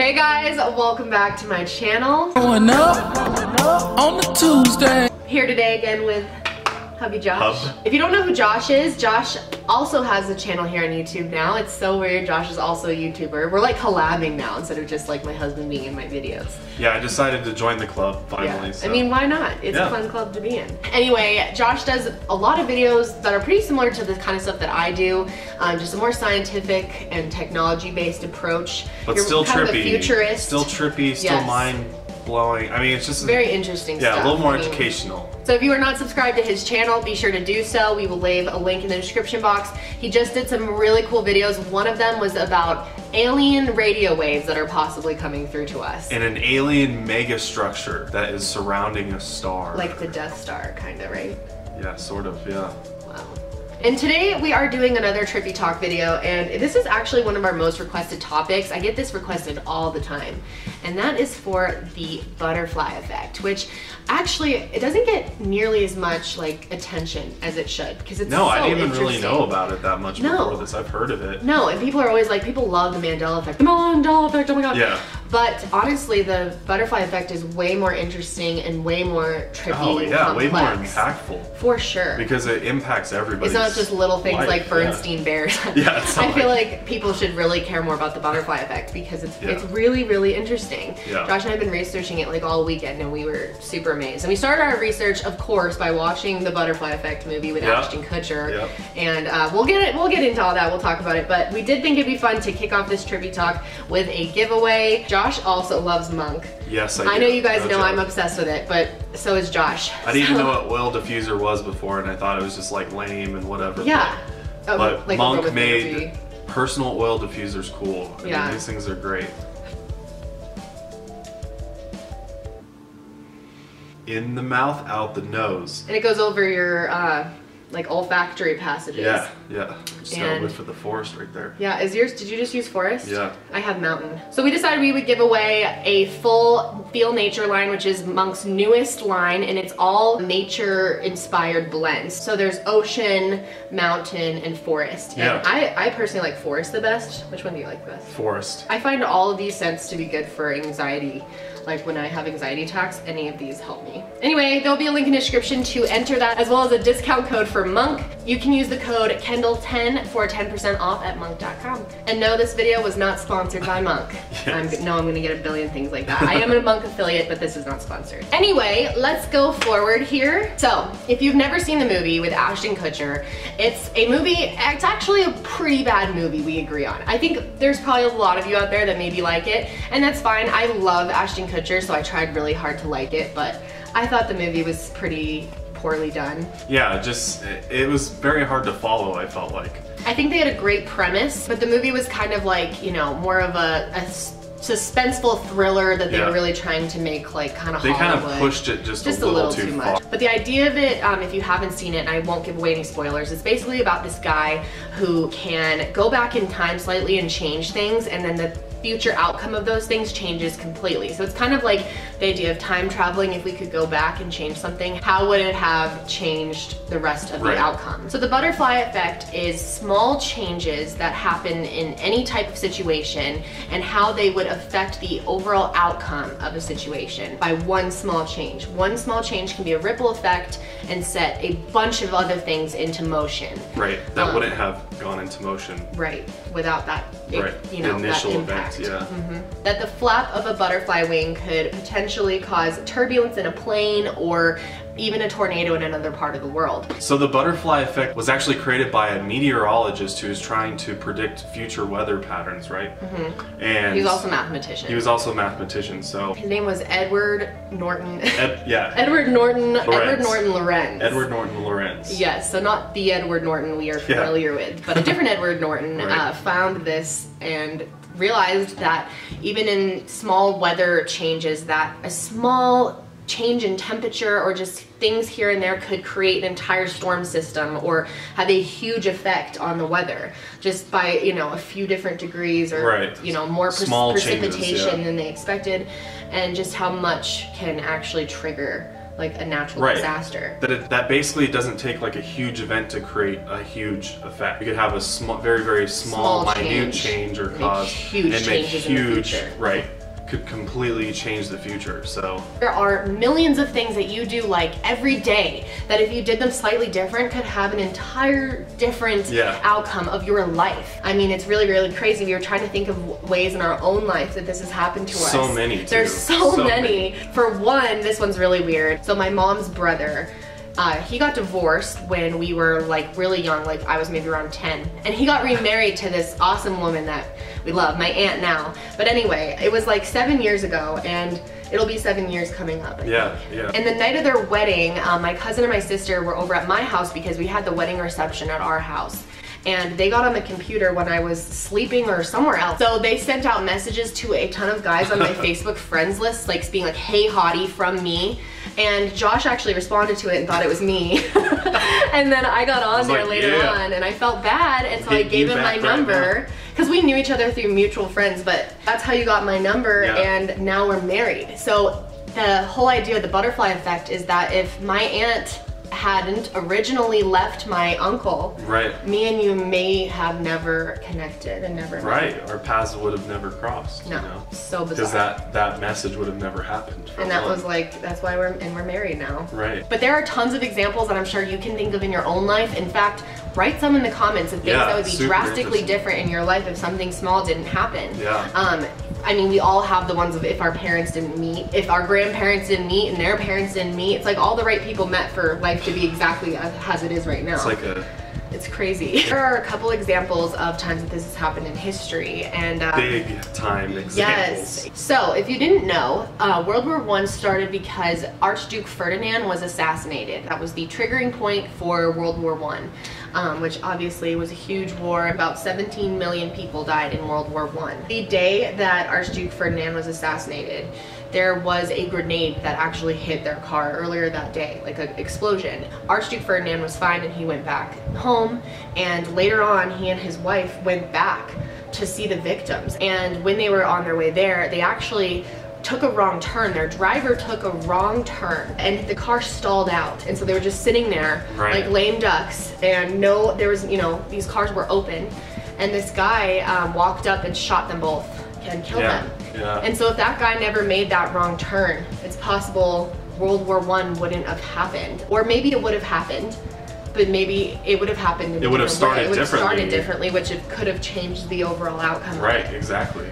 Hey guys, welcome back to my channel. Going up on the Tuesday. Here today again with hubby Josh. Hub. If you don't know who Josh is, Josh also has a channel here on YouTube now. It's so weird. Josh is also a YouTuber. We're like collabing now instead of just like my husband being in my videos. Yeah, I decided to join the club finally. Yeah. So. I mean, why not? It's a fun club to be in. Anyway, Josh does a lot of videos that are pretty similar to the kind of stuff that I do. Just a more scientific and technology-based approach. But You're still kind trippy. of a futurist. Still trippy, still Yes. mind-blowing. I mean, it's just very interesting stuff. Yeah, a little more I mean, educational. So if you are not subscribed to his channel, be sure to do so. We will leave a link in the description box. He just did some really cool videos. One of them was about alien radio waves that are possibly coming through to us. And an alien megastructure that is surrounding a star. Like the Death Star, kind of, right? Yeah, sort of, yeah. Wow. And today we are doing another Trippy Talk video, and this is actually one of our most requested topics. I get this requested all the time, and that is for the butterfly effect, which actually, it doesn't get nearly as much like attention as it should, because it's No, so I didn't even really interesting. know about it that much before this. I've heard of it. No, and people are always like, people love the Mandela effect. The Mandela effect, oh my god. Yeah. But honestly, the butterfly effect is way more interesting and way more trippy. Oh yeah, and way more complex. impactful. For sure. Because it impacts everybody. It's not just little things like Bernstein Bears. Yeah, it's not I feel like people should really care more about the butterfly effect because it's really, really interesting. Yeah. Josh and I have been researching it like all weekend and we were super amazed. And we started our research, of course, by watching the Butterfly Effect movie with Ashton Kutcher. Yep. And we'll get into all that, we'll talk about it. But we did think it'd be fun to kick off this Trippy Talk with a giveaway. Josh also loves Monk. Yes, I do. I know you guys No know joke. I'm obsessed with it, but so is Josh. I didn't even know what oil diffuser was before, and I thought it was just like lame and whatever. Yeah. But like Monk made personal oil diffusers cool. I mean, these things are great. In the mouth, out the nose. And it goes over your like olfactory passages. Yeah, yeah. Just got a whiff of the forest right there. Yeah, is yours, did you just use forest? Yeah. I have mountain. So we decided we would give away a full Feel Nature line, which is Monk's newest line, and it's all nature-inspired blends. So there's ocean, mountain, and forest. Yeah. And I personally like forest the best. Which one do you like the best? Forest. I find all of these scents to be good for anxiety. Like when I have anxiety attacks, any of these help me. Anyway, there'll be a link in the description to enter that, as well as a discount code for Monk. You can use the code KendallRae10 for 10% off at monk.com. And no, this video was not sponsored by Monk. Yes. I'm gonna get a billion things like that. I am a Monk affiliate, but this is not sponsored. Anyway, let's go forward here. So, if you've never seen the movie with Ashton Kutcher, it's a movie, it's actually a pretty bad movie, we agree on. I think there's probably a lot of you out there that maybe like it, and that's fine. I love Ashton Kutcher, so I tried really hard to like it, but I thought the movie was pretty poorly done. Yeah, just, it was very hard to follow, I felt like. I think they had a great premise, but the movie was kind of like, you know, more of a suspenseful thriller that they were really trying to make like kind of Hollywood. They kind of pushed it just a little too much. far. But the idea of it, if you haven't seen it, and I won't give away any spoilers, it's basically about this guy who can go back in time slightly and change things, and then the future outcome of those things changes completely. So it's kind of like the idea of time traveling. If we could go back and change something, how would it have changed the rest of the outcome? So the butterfly effect is small changes that happen in any type of situation and how they would affect the overall outcome of a situation by one small change. One small change can be a ripple effect and set a bunch of other things into motion. Right, that wouldn't have gone into motion. Right, without that, you know, the initial that impact. event, yeah. That the flap of a butterfly wing could potentially cause turbulence in a plane or even a tornado in another part of the world. So the butterfly effect was actually created by a meteorologist who was trying to predict future weather patterns, right? And he was also a mathematician. He was also a mathematician, so. His name was Edward Norton. Edward Norton Lorenz. Edward Norton Lorenz. Yes, so not the Edward Norton we are familiar with, but a different Edward Norton found this and realized that even in small weather changes, that a small change in temperature or just things here and there could create an entire storm system or have a huge effect on the weather just by, you know, a few different degrees or, you know, more precipitation than they expected, and just how much can actually trigger like a natural disaster. That basically doesn't take like a huge event to create a huge effect. You could have a very, very small minute change or cause huge and make changes in the future. Right. Could completely change the future. So there are millions of things that you do like every day that if you did them slightly different could have an entire different outcome of your life. I mean, it's really, really crazy. We were trying to think of ways in our own life that this has happened to us. So many too. There's so many. For one, this one's really weird. So my mom's brother, he got divorced when we were like really young, like I was maybe around 10, and he got remarried to this awesome woman that we love, my aunt now. But anyway, it was like 7 years ago, and it'll be 7 years coming up. Yeah. And the night of their wedding, my cousin and my sister were over at my house because we had the wedding reception at our house. And they got on the computer when I was sleeping or somewhere else. So they sent out messages to a ton of guys on my Facebook friends list, like being like, hey hottie, from me. And Josh actually responded to it and thought it was me. And then I got on there later on and I felt bad, and so I gave him my number. Because we knew each other through mutual friends, but that's how you got my number, and now we're married. So the whole idea of the butterfly effect is that if my aunt hadn't originally left my uncle, me and you may have never connected and never met. Our paths would have never crossed. No, you know? So bizarre. Because that message would have never happened. And that was like, that's why we're married now. Right. But there are tons of examples that I'm sure you can think of in your own life. In fact, write some in the comments of things that would be drastically different in your life if something small didn't happen. I mean, we all have the ones of if our parents didn't meet, if our grandparents didn't meet and their parents didn't meet. It's like all the right people met for life to be exactly as it is right now. It's like it's crazy. There are a couple examples of times that this has happened in history, and big time examples. Yes. So if you didn't know, World War I started because Archduke Ferdinand was assassinated. That was the triggering point for World War I, which obviously was a huge war. About 17 million people died in World War I. The day that Archduke Ferdinand was assassinated, there was a grenade that actually hit their car earlier that day, like an explosion. Archduke Ferdinand was fine and he went back home, and later on he and his wife went back to see the victims. And when they were on their way there, they actually took a wrong turn. Their driver took a wrong turn and the car stalled out, and so they were just sitting there like lame ducks, and there was, these cars were open, and this guy walked up and shot them both and killed them. And so if that guy never made that wrong turn, it's possible World War I wouldn't have happened. Or maybe it would have happened, but maybe it would have happened in a different way. It would have started differently, which it could have changed the overall outcome. Right, exactly.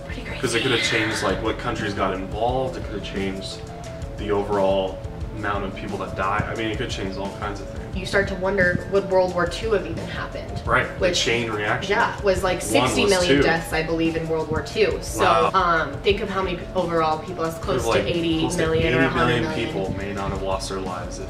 Pretty crazy. Because it could have changed like what countries got involved, it could have changed the overall amount of people that die. I mean, it could change all kinds of things. You start to wonder, would World War II have even happened? Right, which, chain reaction. Yeah, was like 60 million deaths, I believe, in World War II. So think of how many overall people, that's close to 80 million or 100 million people may not have lost their lives if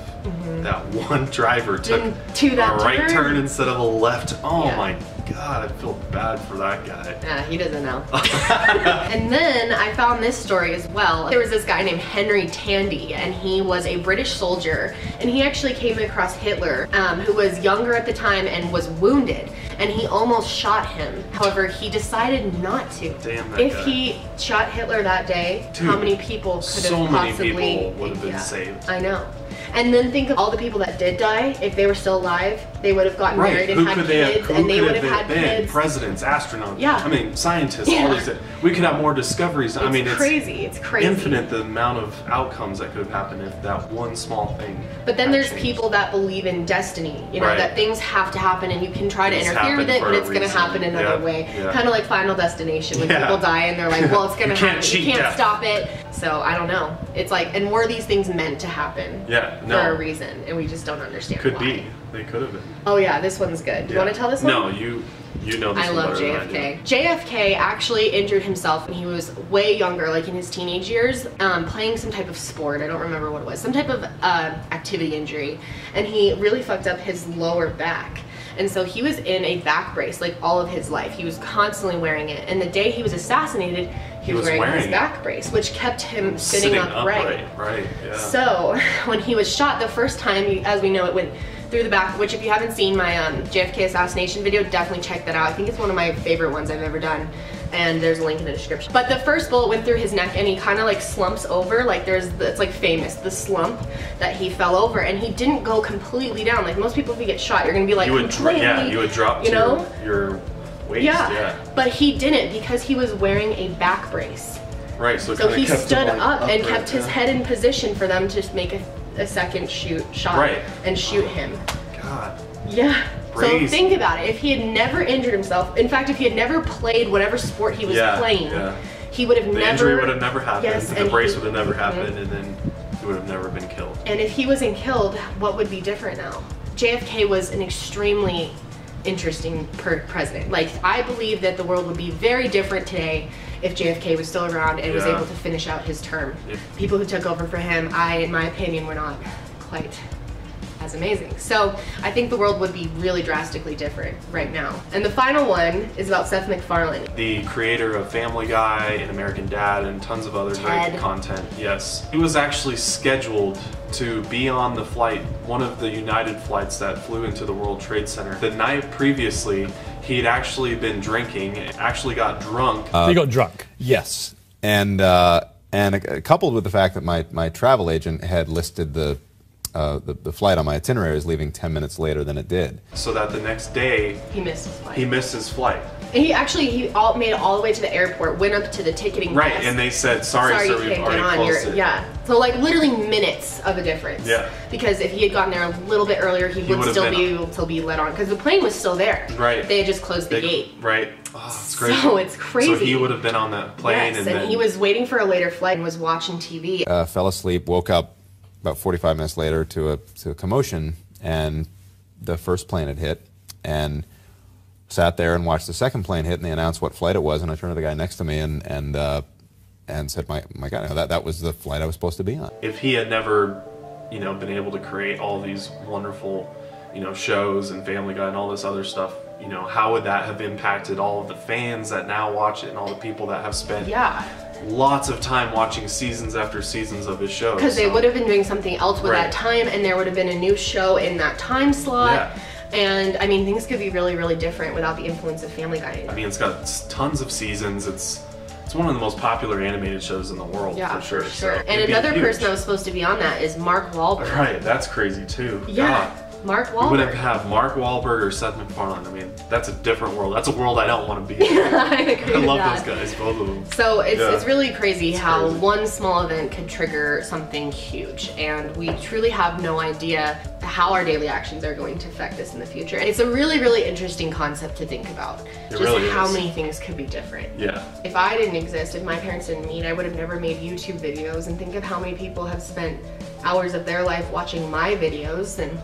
that one driver took a right turn instead of a left. Oh my God, I feel bad for that guy. Yeah, he doesn't know. And then I found this story as well. There was this guy named Henry Tandy, and he was a British soldier, and he actually came across Hitler, who was younger at the time and was wounded, and he almost shot him. However, he decided not to. Damn that If guy. he shot Hitler that day, Dude, how many people could have possibly... So many people would have been saved. I know. And then think of all the people that did die. If they were still alive, they would have gotten married and had kids, and they would have had kids. Presidents, astronauts. Yeah. I mean, scientists. All these. We could have more discoveries. I mean, it's crazy. It's crazy. Infinite the amount of outcomes that could have happened if that one small thing. But then there's changed. people that believe in destiny. You know, that things have to happen, and you can try to interfere with it, but it's going to happen another way. Kind of like Final Destination, when people die and they're like, well, it's going to happen. You can't stop it. So I don't know. It's like, and were these things meant to happen? Yeah, no. For a reason, and we just don't understand Could why. Be. They could have been. Oh yeah, this one's good. Do you want to tell this one? No, you know this I one love better than I JFK. JFK actually injured himself when he was way younger, like in his teenage years, playing some type of sport. I don't remember what it was. Some type of activity injury. And he really fucked up his lower back. And so he was in a back brace like all of his life. He was constantly wearing it. And the day he was assassinated, he was wearing his back brace, which kept him sitting upright. Right, yeah. So when he was shot the first time, as we know, it went through the back, which if you haven't seen my JFK assassination video, definitely check that out. I think it's one of my favorite ones I've ever done. and there's a link in the description. But the first bullet went through his neck, and he kind of like slumps over, like it's like famous, the slump that he fell over, and he didn't go completely down. Like most people, if you get shot, you're gonna be like, you would drop to your waist. Yeah, but he didn't, because he was wearing a back brace. Right, so he stood up and kept his head in position for them to make a second shot and shoot him. God. Yeah. Crazy. So think about it. If he had never injured himself, in fact, if he had never played whatever sport he was playing, he would have never. The injury would have never happened. Yes, the brace would have never happened, and then he would have never been killed. And if he wasn't killed, what would be different now? JFK was an extremely interesting president. Like, I believe that the world would be very different today if JFK was still around and was able to finish out his term. People who took over for him, in my opinion, were not quite as amazing. So I think the world would be really drastically different right now. And the final one is about Seth MacFarlane. The creator of Family Guy and American Dad and tons of other great content. Yes. He was actually scheduled to be on the flight, one of the United flights that flew into the World Trade Center. The night previously, he'd actually been drinking, actually got drunk. He got drunk. Yes. And coupled with the fact that my travel agent had listed the flight on my itinerary as leaving 10 minutes later than it did. So that the next day, he missed his flight. He missed his flight. And he made it all the way to the airport, went up to the ticketing desk. Right, and they said, sorry sir, we've already closed it. Yeah, so like literally minutes of a difference. Yeah. Because if he had gotten there a little bit earlier, he would still be able to be let on, because the plane was still there. Right. They had just closed the gate. Right. Oh, it's crazy. So it's crazy. So he would have been on that plane. Yes, and he was waiting for a later flight and was watching TV. Fell asleep, woke up about 45 minutes later to a commotion, and the first plane had hit, and sat there and watched the second plane hit, and they announced what flight it was, and I turned to the guy next to me and said, my God, that was the flight I was supposed to be on. If he had never, been able to create all these wonderful, shows and Family Guy and all this other stuff, how would that have impacted all of the fans that now watch it and all the people that have spent lots of time watching seasons after seasons of his shows? Because they would have been doing something else with that time, and there would have been a new show in that time slot. Yeah. And I mean, things could be really, really different without the influence of Family Guy. I mean, it's got tons of seasons. It's one of the most popular animated shows in the world, for sure. So and another person that was supposed to be on that is Mark Wahlberg. Right, that's crazy too. Yeah. God. Mark Wahlberg. You wouldn't have Mark Wahlberg or Seth MacFarlane. I mean, that's a different world. That's a world I don't want to be in. I agree I love with those guys, both of them. So it's really crazy how one small event could trigger something huge, and we truly have no idea how our daily actions are going to affect us in the future. And it's a really, really interesting concept to think about. How many things could be different. Yeah. If I didn't exist, if my parents didn't meet, I would have never made YouTube videos, and think of how many people have spent hours of their life watching my videos, and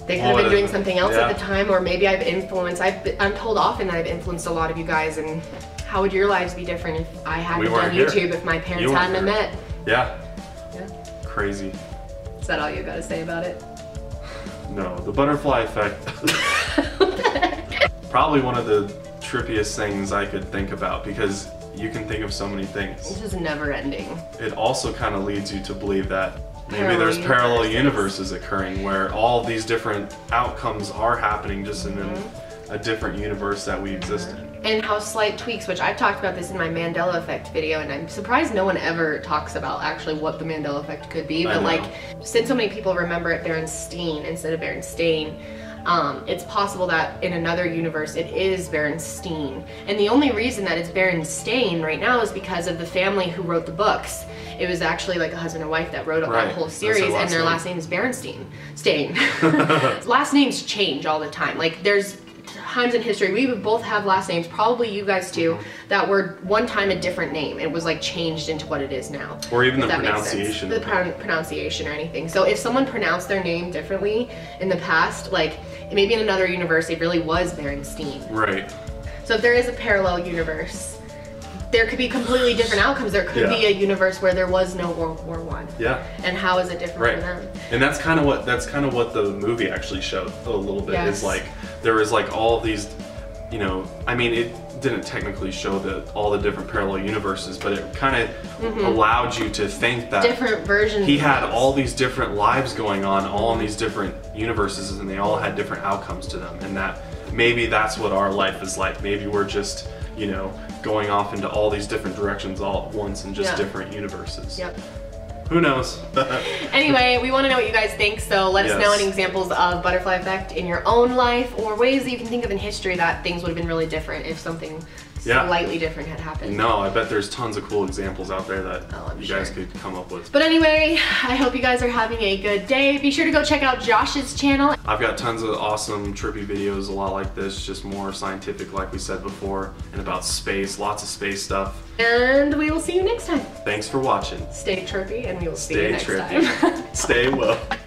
they could have been doing something else at the time, or maybe I've influenced, I'm told often that I've influenced a lot of you guys, and how would your lives be different if I hadn't done YouTube, if my parents hadn't met? Yeah. Crazy. Is that all you got to say about it? No, the butterfly effect. Probably one of the trippiest things I could think about, because you can think of so many things. This is never ending. It also kind of leads you to believe that maybe there's parallel universes occurring where all these different outcomes are happening just in a different universe that we exist in. And how slight tweaks, which I've talked about this in my Mandela effect video, and I'm surprised no one ever talks about actually what the Mandela effect could be, but like, since so many people remember it Berenstain instead of Berenstain, it's possible that in another universe it is Berenstain. And the only reason that it's Berenstain right now is because of the family who wrote the books. It was actually like a husband and wife that wrote up that whole series, and their last name is Berenstain. Last names change all the time. Like, there's times in history, we would both have last names, probably you guys too, that were one time a different name. It was like changed into what it is now. Or even the pronunciation. The pronunciation or anything. So if someone pronounced their name differently in the past, like maybe in another universe it really was Berenstain. Right. So if there is a parallel universe, there could be completely different outcomes. There could be a universe where there was no World War I. Yeah. And how is it different from them? And that's kind of what the movie actually showed a little bit. Is like there was like all these, I mean, it didn't technically show all the different parallel universes, but it kind of allowed you to think that different versions. He had all these different lives going on, all in these different universes, and they all had different outcomes to them, and that maybe that's what our life is like. Maybe we're just you know, going off into all these different directions all at once in just different universes. Yep. Who knows? Anyway, we want to know what you guys think, so let us know any examples of butterfly effect in your own life, or ways that you can think of in history that things would have been really different if something slightly different had happened. No, I bet there's tons of cool examples out there that you guys could come up with. But anyway, I hope you guys are having a good day. Be sure to go check out Josh's channel. I've got tons of awesome trippy videos, a lot like this, just more scientific like we said before, and about space, lots of space stuff. And we will see you next time. Thanks for watching. Stay trippy, and we will see you next time. Stay woke.